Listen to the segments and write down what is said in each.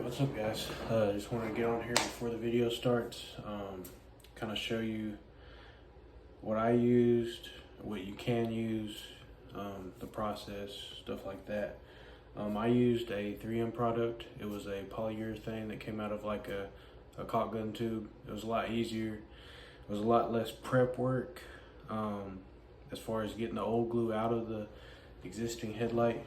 What's up, guys? Just wanted to get on here before the video starts, kind of show you what I used, what you can use, the process, stuff like that. I used a 3M product. It was a polyurethane that came out of like a caulk gun tube. It was a lot easier. It was a lot less prep work as far as getting the old glue out of the existing headlight.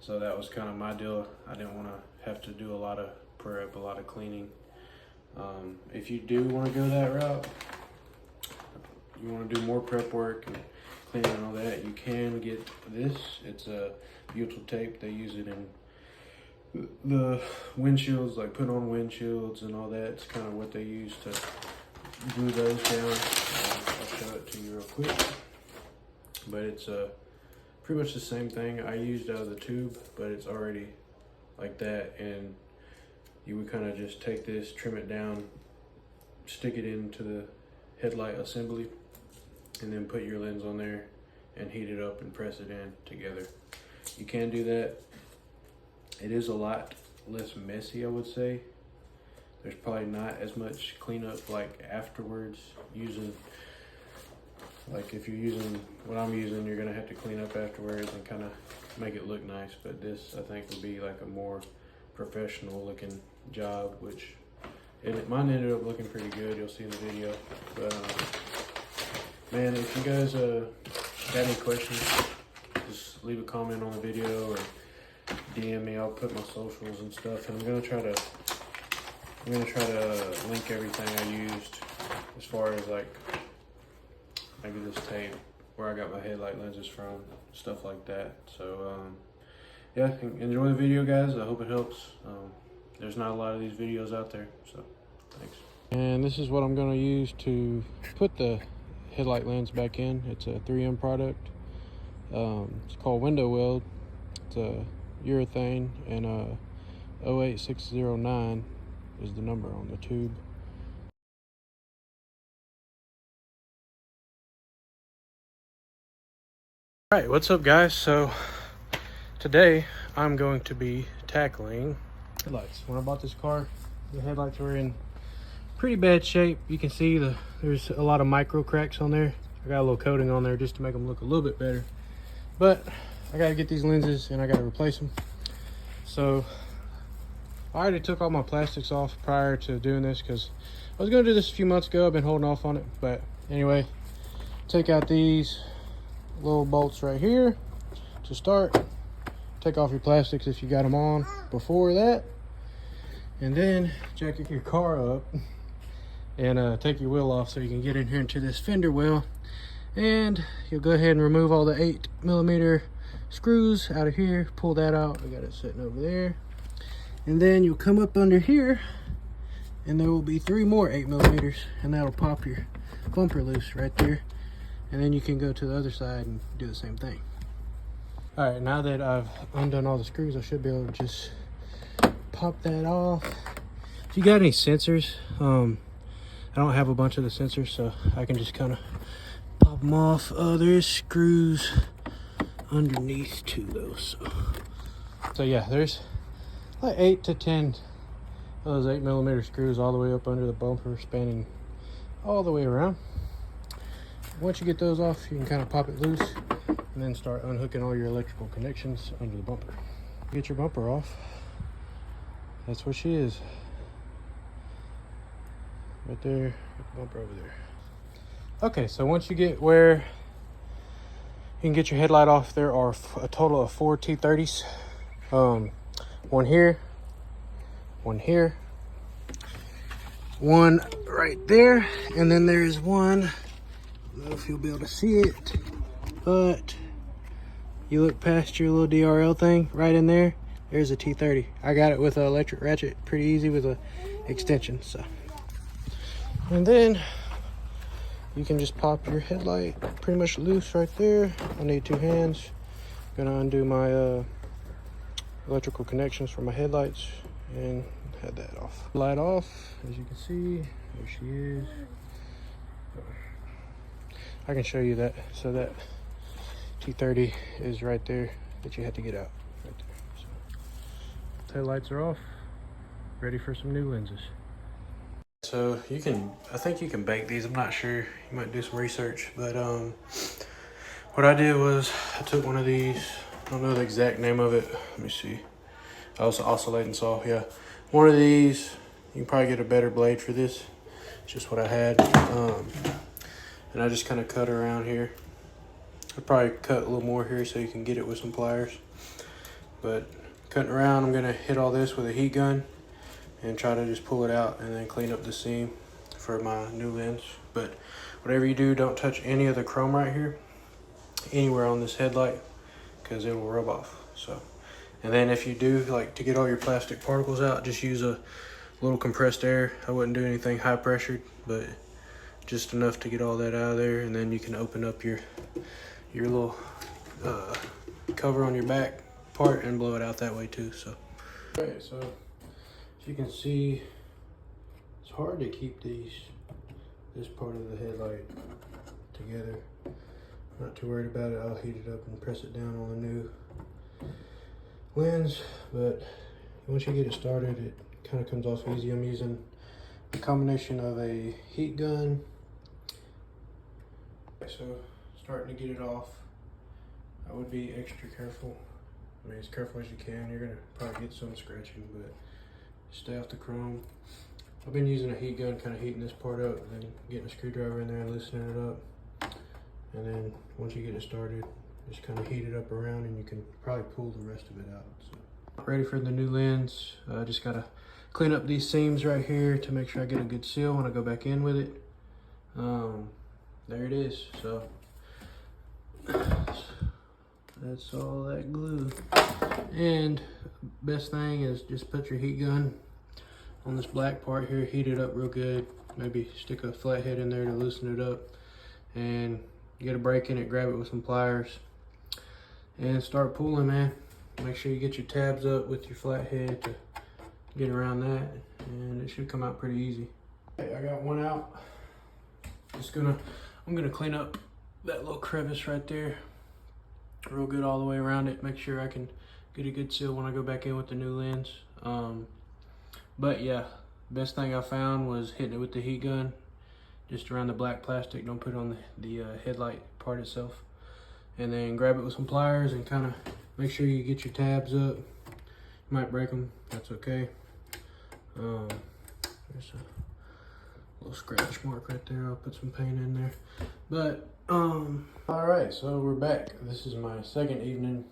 So that was kind of my deal. I didn't want to have to do a lot of prep, a lot of cleaning. If you do want to go that route, you want to do more prep work and cleaning and all that, you can get this. It's a butyl tape. They use it in the windshields, like put on windshields and all that. It's kind of what they use to glue those down. I'll show it to you real quick. But it's pretty much the same thing I used out of the tube, but it's already like that. And you would kind of just take this, trim it down, stick it into the headlight assembly, and then put your lens on there and heat it up and press it in together. You can do that. It is a lot less messy, I would say. There's probably not as much cleanup like afterwards using, like if you're using what I'm using, you're gonna have to clean up afterwards and kind of make it look nice. But this, I think, would be like a more professional looking job, which mine ended up looking pretty good. You'll see in the video. But man, if you guys got any questions, just leave a comment on the video or DM me. I'll put my socials and stuff, and I'm gonna try to link everything I used, as far as like maybe this tape, where I got my headlight lenses from, stuff like that. So yeah, enjoy the video, guys. I hope it helps. There's not a lot of these videos out there, so thanks. And this is what I'm going to use to put the headlight lens back in. It's a 3M product. It's called Window Weld. It's a urethane, and 08609 is the number on the tube. All right, what's up, guys? So today I'm going to be tackling headlights. When I bought this car, the headlights were in pretty bad shape. You can see there's a lot of micro cracks on there. I got a little coating on there just to make them look a little bit better. But I gotta get these lenses and I gotta replace them. So I already took all my plastics off prior to doing this, because I was gonna do this a few months ago. I've been holding off on it. But anyway, take out these little bolts right here to start. Take off your plastics if you got them on before that, and then jack your car up and take your wheel off so you can get in here into this fender well. And you'll go ahead and remove all the 8mm screws out of here. Pull that out. I got it sitting over there. And then you'll come up under here, and there will be 3 more 8mm, and that'll pop your bumper loose right there. And then you can go to the other side and do the same thing. All right, now that I've undone all the screws, I should be able to just pop that off. If you got any sensors, I don't have a bunch of the sensors, so I can just kind of pop them off. There's screws underneath too, though. So yeah, there's like 8 to 10 of those 8mm screws all the way up under the bumper, spanning all the way around. Once you get those off, you can kind of pop it loose and then start unhooking all your electrical connections under the bumper. Get your bumper off. That's where she is. Right there, the bumper over there. Okay, so once you get where you can get your headlight off, there are a total of 4 T30s. One here, one here, one right there, and then there's one, I don't know if you'll be able to see it, but you look past your little DRL thing right in there, there's a T30. I got it with an electric ratchet, pretty easy with a extension. So, and then you can just pop your headlight pretty much loose right there. I need 2 hands. Gonna undo my electrical connections for my headlights and head that off. Light off, as you can see, there she is. I can show you that. So that T30 is right there that you had to get out right there. So Taillights are off. Ready for some new lenses. So I think you can bake these. I'm not sure. You might do some research. But what I did was I took one of these. I don't know the exact name of it. Let me see. I was oscillating saw. Yeah, one of these. You can probably get a better blade for this. It's just what I had. And I just kind of cut around here. I'd probably cut a little more here so you can get it with some pliers. But cutting around, I'm gonna hit all this with a heat gun and try to just pull it out and then clean up the seam for my new lens. But whatever you do, don't touch any of the chrome right here, anywhere on this headlight, because it will rub off. So, and then if you do like to get all your plastic particles out, just use a little compressed air. I wouldn't do anything high pressured, but just enough to get all that out of there. And then you can open up your little cover on your back part and blow it out that way too. So, all right, so as you can see, it's hard to keep this part of the headlight together. Not too worried about it. I'll heat it up and press it down on the new lens, but once you get it started, it kind of comes off easy. I'm using a combination of a heat gun. So starting to get it off, I would be extra careful. I mean, as careful as you can. You're gonna probably get some scratching, but stay off the chrome. I've been using a heat gun, kind of heating this part up, and then getting a screwdriver in there and loosening it up. And then once you get it started, just kind of heat it up around, and you can probably pull the rest of it out. So, ready for the new lens. I just gotta clean up these seams right here to make sure I get a good seal when I go back in with it. There it is. So that's all that glue. And best thing is just put your heat gun on this black part here, heat it up real good. Maybe stick a flathead in there to loosen it up, and get a break in it, grab it with some pliers, and start pulling, man. Make sure you get your tabs up with your flathead to get around that, and it should come out pretty easy. Okay, I got one out. I'm gonna clean up that little crevice right there real good all the way around it. Make sure I can get a good seal when I go back in with the new lens. But yeah, best thing I found was hitting it with the heat gun just around the black plastic. Don't put it on the headlight part itself. And then grab it with some pliers and kind of make sure you get your tabs up. You might break them, that's okay. There's a little scratch mark right there. I'll put some paint in there. But all right, so we're back. This is my second evening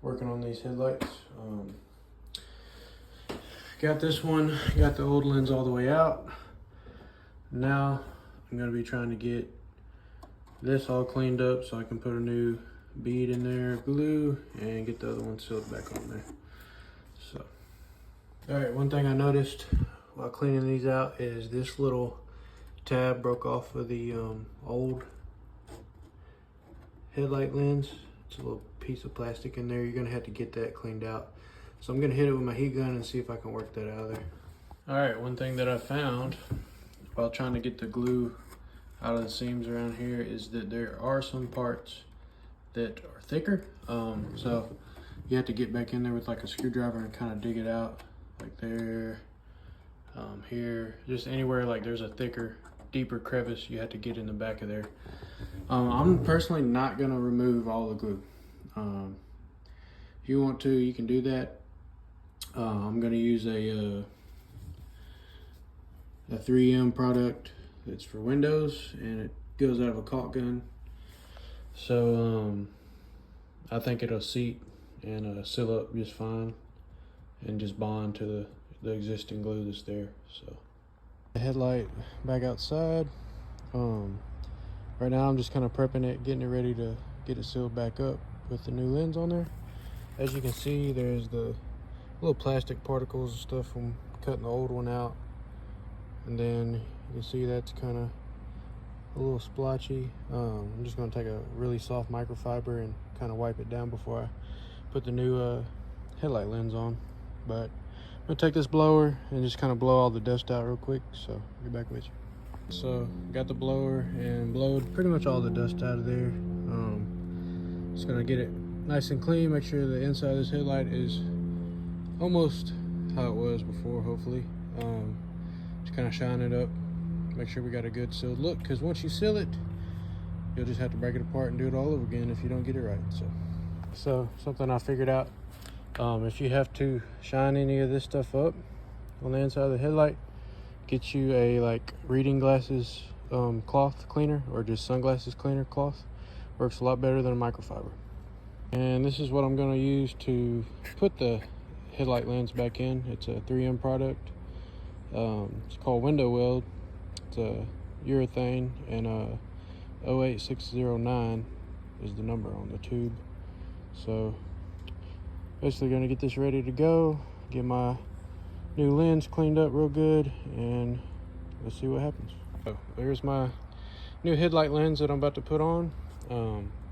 working on these headlights. Got this one, got the old lens all the way out. Now I'm gonna be trying to get this all cleaned up so I can put a new bead in there, glue, and get the other one sealed back on there. So, all right, one thing I noticed while cleaning these out is this little tab broke off of the old headlight lens. It's a little piece of plastic in there. You're gonna have to get that cleaned out. So I'm gonna hit it with my heat gun and see if I can work that out of there. All right, one thing that I found while trying to get the glue out of the seams around here is that there are some parts that are thicker. So you have to get back in there with like a screwdriver and kind of dig it out, like there, here, just anywhere like there's a thicker, deeper crevice. You have to get in the back of there. I'm personally not gonna remove all the glue. If you want to, you can do that. I'm gonna use a 3M product that's for windows, and it goes out of a caulk gun. So I think it'll seat and seal up just fine and just bond to the existing glue that's there. So the headlight back outside. Right now I'm just kind of prepping it, getting it ready to get it sealed back up with the new lens on there. As you can see, there's the little plastic particles and stuff from cutting the old one out. And then you can see that's kind of a little splotchy. I'm just going to take a really soft microfiber and kind of wipe it down before I put the new headlight lens on. But I'm going to take this blower and just kind of blow all the dust out real quick. So I'll get back with you. So got the blower and blowed pretty much all the dust out of there. Just going to get it nice and clean, make sure the inside of this headlight is almost how it was before, hopefully. Just kind of shine it up, make sure we got a good sealed look, because once you seal it, you'll just have to break it apart and do it all over again if you don't get it right. So something I figured out, if you have to shine any of this stuff up on the inside of the headlight, get you a like reading glasses cloth cleaner, or just sunglasses cleaner cloth. Works a lot better than a microfiber. And this is what I'm going to use to put the headlight lens back in. It's a 3M product. It's called Window Weld. It's a urethane, and 08609 is the number on the tube. So basically going to get this ready to go, get my new lens cleaned up real good, and let's see what happens. So there's my new headlight lens that I'm about to put on.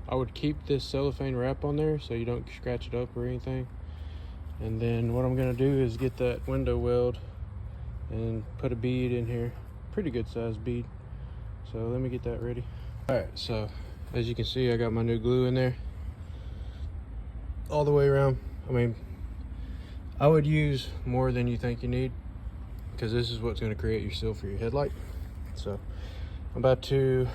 I would keep this cellophane wrap on there so you don't scratch it up or anything. And then what I'm going to do is get that window weld and put a bead in here, pretty good sized bead. So let me get that ready. All right, so as you can see, I got my new glue in there all the way around. I mean, I would use more than you think you need, because this is what's going to create your seal for your headlight. So I'm about to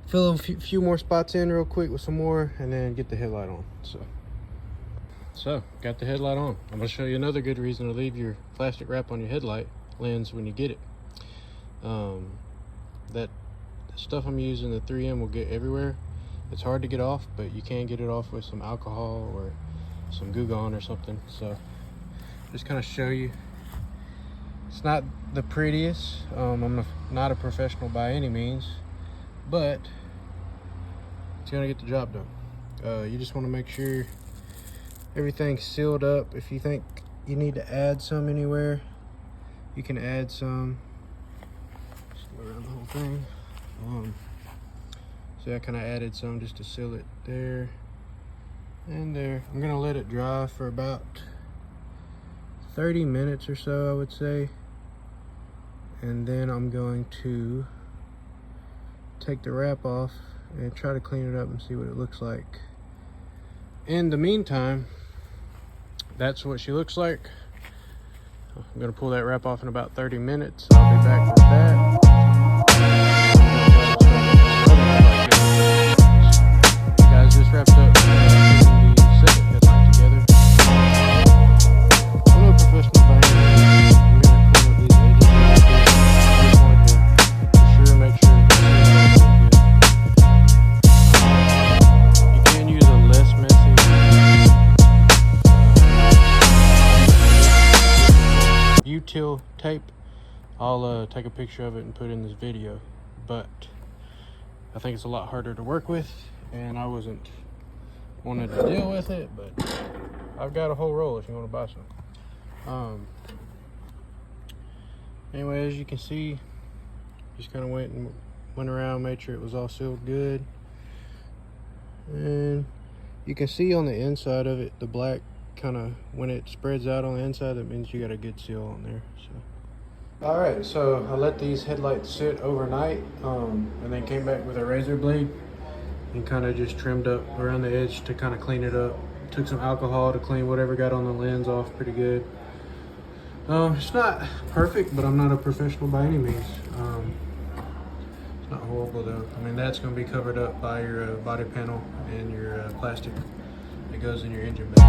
fill a few more spots in real quick with some more, and then get the headlight on. So got the headlight on. I'm going to show you another good reason to leave your plastic wrap on your headlight lens when you get it. That stuff I'm using, the 3M, will get everywhere. It's hard to get off, but you can get it off with some alcohol or some Goo Gone or something. So just kind of show you. It's not the prettiest. I'm not a professional by any means, but it's gonna get the job done. You just want to make sure everything's sealed up. If you think you need to add some anywhere, you can add some. Just go around the whole thing. So I kind of added some just to seal it there and there. I'm gonna let it dry for about 30 minutes or so, I would say, and then I'm going to take the wrap off and try to clean it up and see what it looks like. In the meantime, that's what she looks like. I'm gonna pull that wrap off in about 30 minutes. I'll be back with that. You guys just wrapped up the second headlight together. I'm no professional by any means. I'm gonna clean up these edges a little bit. I just wanted to for sure make sure it's all good. You can use a less messy Butyl tape. I'll take a picture of it and put it in this video, but I think it's a lot harder to work with, and I wasn't wanting to deal with it, but I've got a whole roll if you want to buy some. Anyway, as you can see, just kind of went around, made sure it was all sealed good, and you can see on the inside of it, the black kind of, when it spreads out on the inside, that means you got a good seal on there. So all right, so I let these headlights sit overnight, and then came back with a razor blade and kind of just trimmed up around the edge to kind of clean it up. Took some alcohol to clean whatever got on the lens off pretty good. It's not perfect, but I'm not a professional by any means. It's not horrible though. I mean, that's going to be covered up by your body panel and your plastic that goes in your engine bay.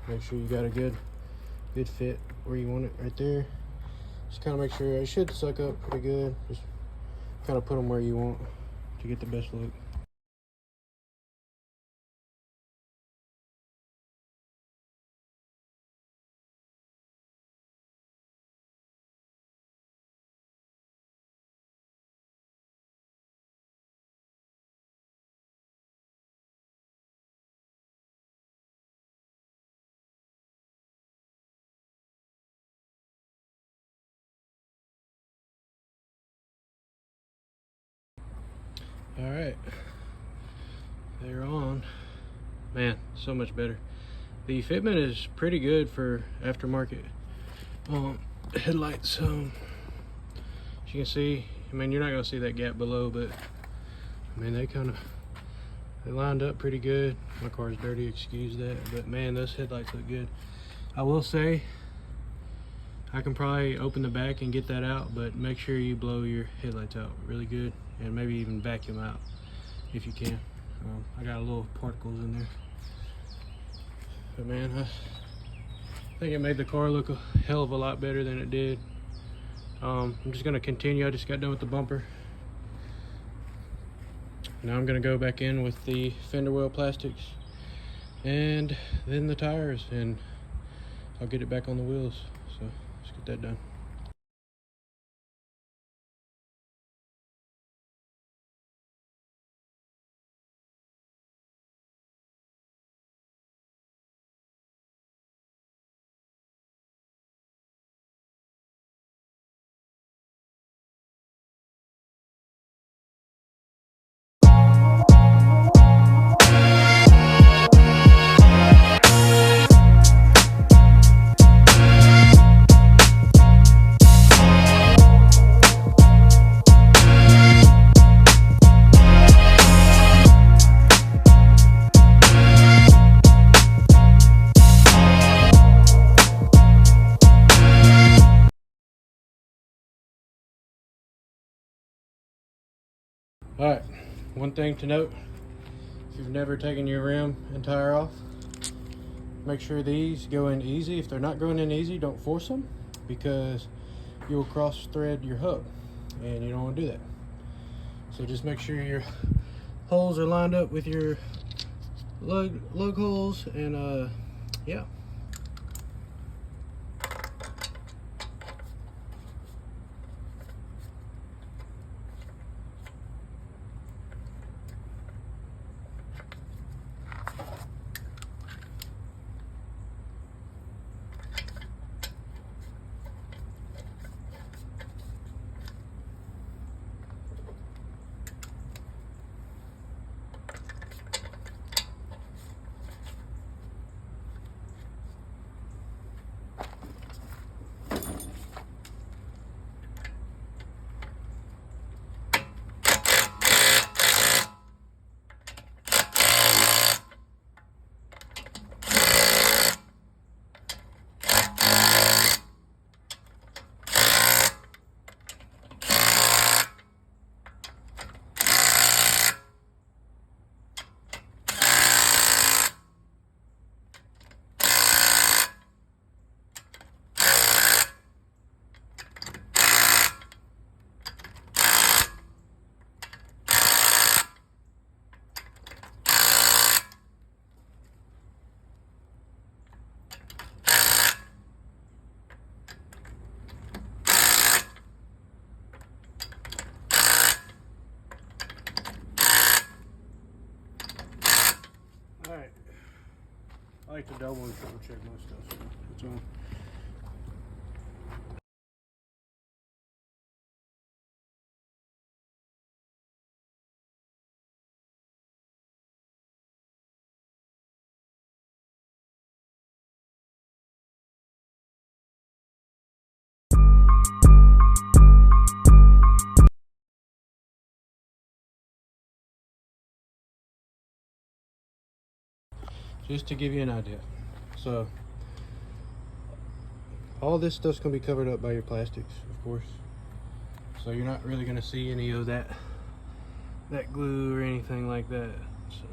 Make sure you got a good fit where you want it, right there. Just kind of make sure it should suck up pretty good. Just kind of put them where you want to get the best look. All right, they're on. Man, so much better. The fitment is pretty good for aftermarket headlights. As you can see, I mean, you're not gonna see that gap below, but I mean, they lined up pretty good. My car's dirty, excuse that, but man, those headlights look good. I will say, I can probably open the back and get that out, but make sure you blow your headlights out really good, and maybe even vacuum out if you can. I got a little particles in there. But man, I think it made the car look a hell of a lot better than it did. I'm just gonna continue. I just got done with the bumper. Now I'm gonna go back in with the fender well plastics and then the tires, and I'll get it back on the wheels. So let's get that done. All right, one thing to note, if you've never taken your rim and tire off, make sure these go in easy. If they're not going in easy, don't force them, because you'll cross thread your hub and you don't want to do that. So just make sure your holes are lined up with your lug holes, and yeah. Alright, I like to double and triple check my stuff, so it's on. Just to give you an idea, so all this stuff's gonna be covered up by your plastics, of course, so you're not really gonna see any of that glue or anything like that. So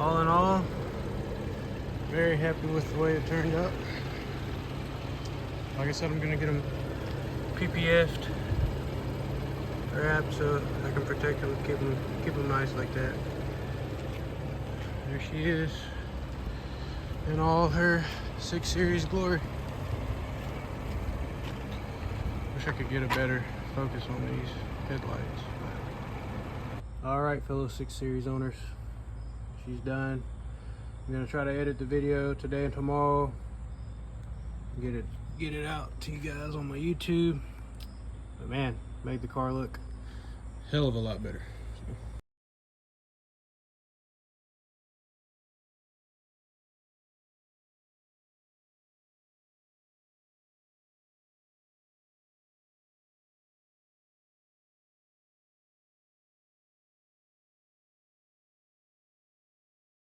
all in all, very happy with the way it turned out. Like I said, I'm gonna get them PPF'd, wrapped so I can protect them, keep them nice like that. There she is in all her 6 Series glory. Wish I could get a better focus on these headlights. All right, fellow 6 Series owners, she's done. I'm gonna try to edit the video today and tomorrow. Get it out to you guys on my YouTube. But man, made the car look hell of a lot better.